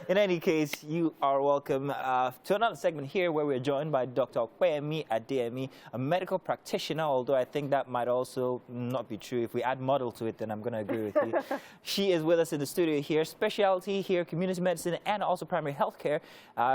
In any case, you are welcome to another segment here where we're joined by Dr. Opeyemi Adeyemi, a medical practitioner, although I think that might also not be true. If we add model to it, then I'm going to agree with you. She is with us in the studio here, specialty here, community medicine, and also primary health care.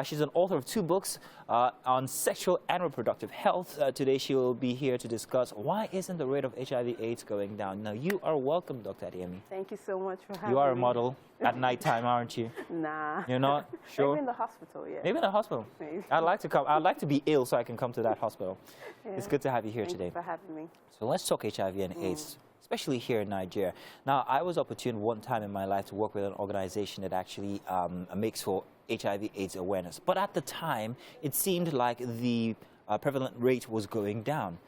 She's an author of 2 books on sexual and reproductive health. Today she will be here to discuss why isn't the rate of HIV AIDS going down. Now, you are welcome, Dr. Adeyemi. Thank you so much for having me. You are a model at nighttime, aren't you? Nah. You're not? Sure? Maybe in the hospital, yeah. Maybe in the hospital. Maybe. I'd like to come. I'd like to be ill so I can come to that hospital. Yeah. It's good to have you here Thank today. you for having me. So let's talk HIV and AIDS, especially here in Nigeria. Now, I was opportune one time in my life to work with an organization that actually makes for HIV AIDS awareness. But at the time, it seemed like the prevalent rate was going down.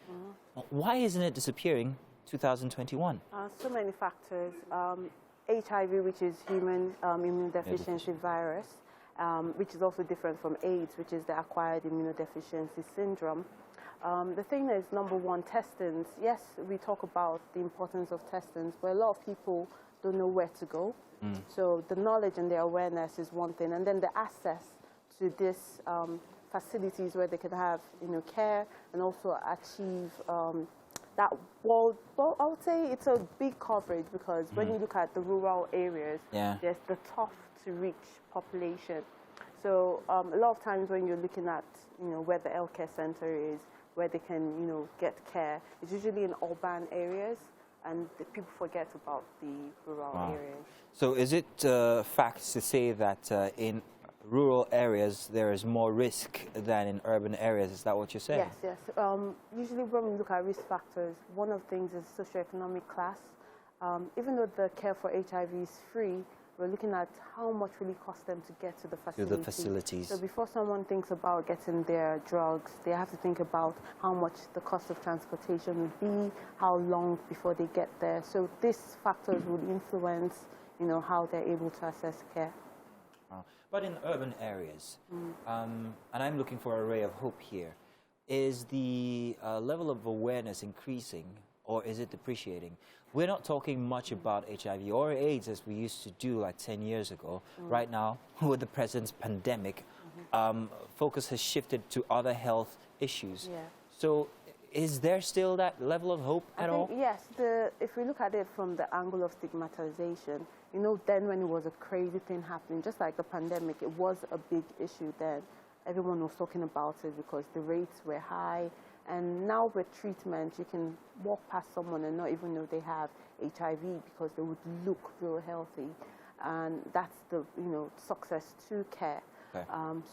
Why isn't it disappearing 2021? So many factors. HIV, which is human immunodeficiency virus, which is also different from AIDS, which is the acquired immunodeficiency syndrome. The thing is, number one, testings. Yes, we talk about the importance of testings, but a lot of people don't know where to go. So the knowledge and the awareness is one thing, and then the access to these facilities where they can have, care and also achieve that world. Well, I would say it's a big coverage because when you look at the rural areas, there's the tough to reach population. So a lot of times when you're looking at, where the healthcare center is, where they can, get care, it's usually in urban areas, and the people forget about the rural areas. So is it fact to say that in rural areas there is more risk than in urban areas? Is that what you're saying? Yes, yes. Usually when we look at risk factors, one of the things is socioeconomic class. Even though the care for HIV is free, we're looking at how much will it cost them to get to the facility. To the facilities. So before someone thinks about getting their drugs, they have to think about how much the cost of transportation would be, how long before they get there. So these factors would influence, how they're able to access care. But in urban areas, and I'm looking for a ray of hope here, is the level of awareness increasing or is it depreciating? We're not talking much about HIV or AIDS as we used to do like 10 years ago. Right now, with the present pandemic, focus has shifted to other health issues. So is there still that level of hope at all? Yes. If we look at it from the angle of stigmatization, then when it was a crazy thing happening, just like the pandemic, it was a big issue then. Everyone was talking about it because the rates were high. And now with treatment, you can walk past someone and not even know they have HIV because they would look real healthy. And that's the, success to care. Okay.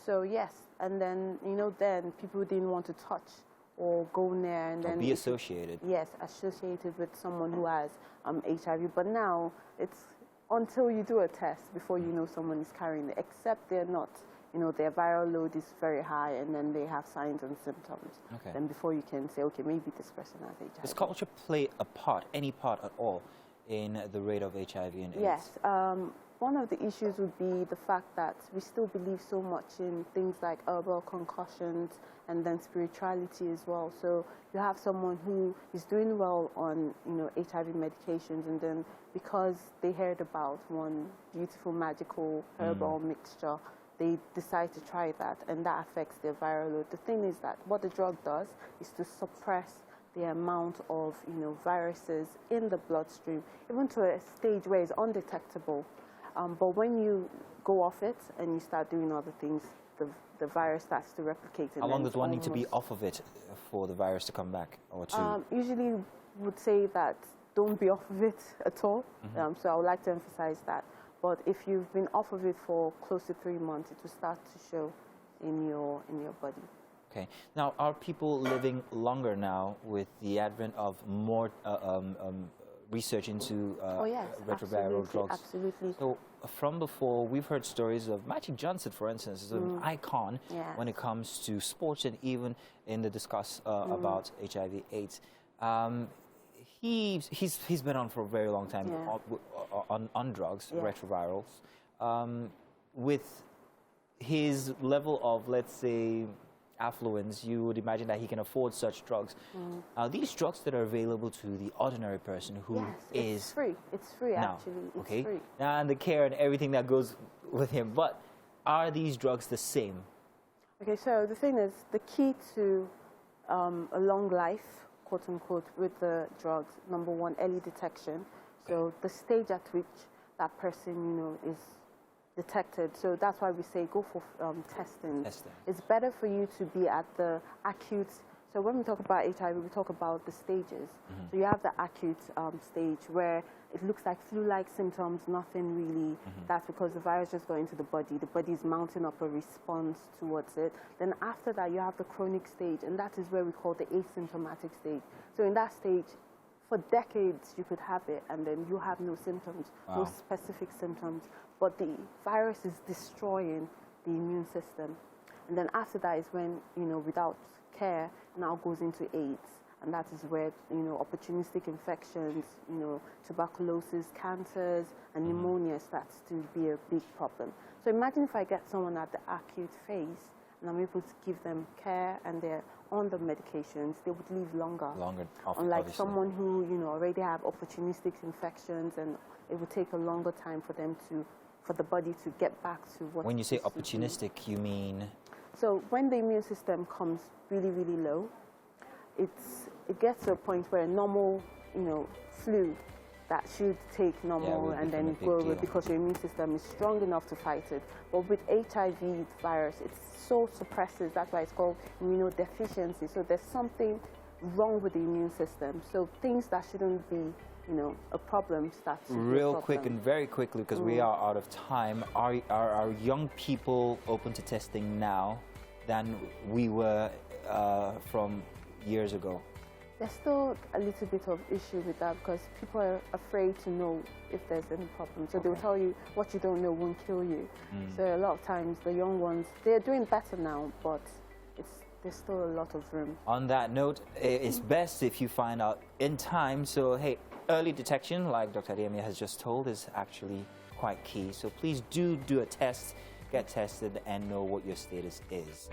So yes, and then, then people didn't want to touch or go near and then be associated. Yes, associated with someone who has HIV. But now it's until you do a test before you know someone is carrying it, except they're not. Their viral load is very high and then they have signs and symptoms. Okay. Then before you can say, okay, maybe this person has HIV. Does culture play a part, any part at all, in the rate of HIV and AIDS? Yes. One of the issues would be the fact that we still believe so much in things like herbal concussions and then spirituality as well. So you have someone who is doing well on, HIV medications, and then because they heard about one beautiful, magical herbal mixture, they decide to try that, and that affects their viral load. The thing is that what the drug does is to suppress the amount of, viruses in the bloodstream, even to a stage where it's undetectable. But when you go off it and you start doing other things, the virus starts to replicate. How long does one need to be off of it for the virus to come back, or to? Usually would say that don't be off of it at all. So I would like to emphasize that. But if you've been off of it for close to 3 months, it will start to show in your body. Okay. Now, are people living longer now with the advent of more research into retroviral drugs? Absolutely. So from before, we've heard stories of Magic Johnson, for instance, is an icon when it comes to sports and even in the discuss about HIV/AIDS. He's been on for a very long time on drugs, retrovirals. With his level of, let's say, affluence, you would imagine that he can afford such drugs. These drugs that are available to the ordinary person who is free. It's free, now, actually. It's okay, free. and the care and everything that goes with him. But Are these drugs the same? Okay, so the thing is, the key to a long life, quote unquote, with the drugs, number one, early detection. So the stage at which that person, is detected. So that's why we say go for testing. It's better for you to be at the acute. So when we talk about HIV, we talk about the stages. So you have the acute stage where it looks like flu-like symptoms, nothing really. That's because the virus just got into the body. The body is mounting up a response towards it. Then after that, you have the chronic stage, and that is where we call the asymptomatic stage. So in that stage, for decades, you could have it, and then you have no symptoms, no specific symptoms. But the virus is destroying the immune system. And then after that is when, without care, now goes into AIDS. And that is where, opportunistic infections, tuberculosis, cancers, and pneumonia starts to be a big problem. So imagine if I get someone at the acute phase, and I'm able to give them care, and they're on the medications, they would live longer. Unlike obviously someone who, already have opportunistic infections, and it would take a longer time for them for the body to get back to what. When you say opportunistic, you mean? So when the immune system comes really, really low, it gets to a point where normal, flu that should take normal and then go away because your immune system is strong enough to fight it. But with HIV virus, it's so suppressive. That's why it's called immunodeficiency. So there's something wrong with the immune system. So things that shouldn't be, a problem start to be a problem. Real quick and very quickly, because we are out of time, are young people open to testing now than we were from years ago? There's still a little bit of issue with that because people are afraid to know if there's any problem. So they'll tell you what you don't know won't kill you. So a lot of times the young ones, they're doing better now, but there's still a lot of room. On that note, it's best if you find out in time. So hey, early detection, like Dr. Opeyemi has just told, is actually quite key. So please do a test, get tested, and know what your status is.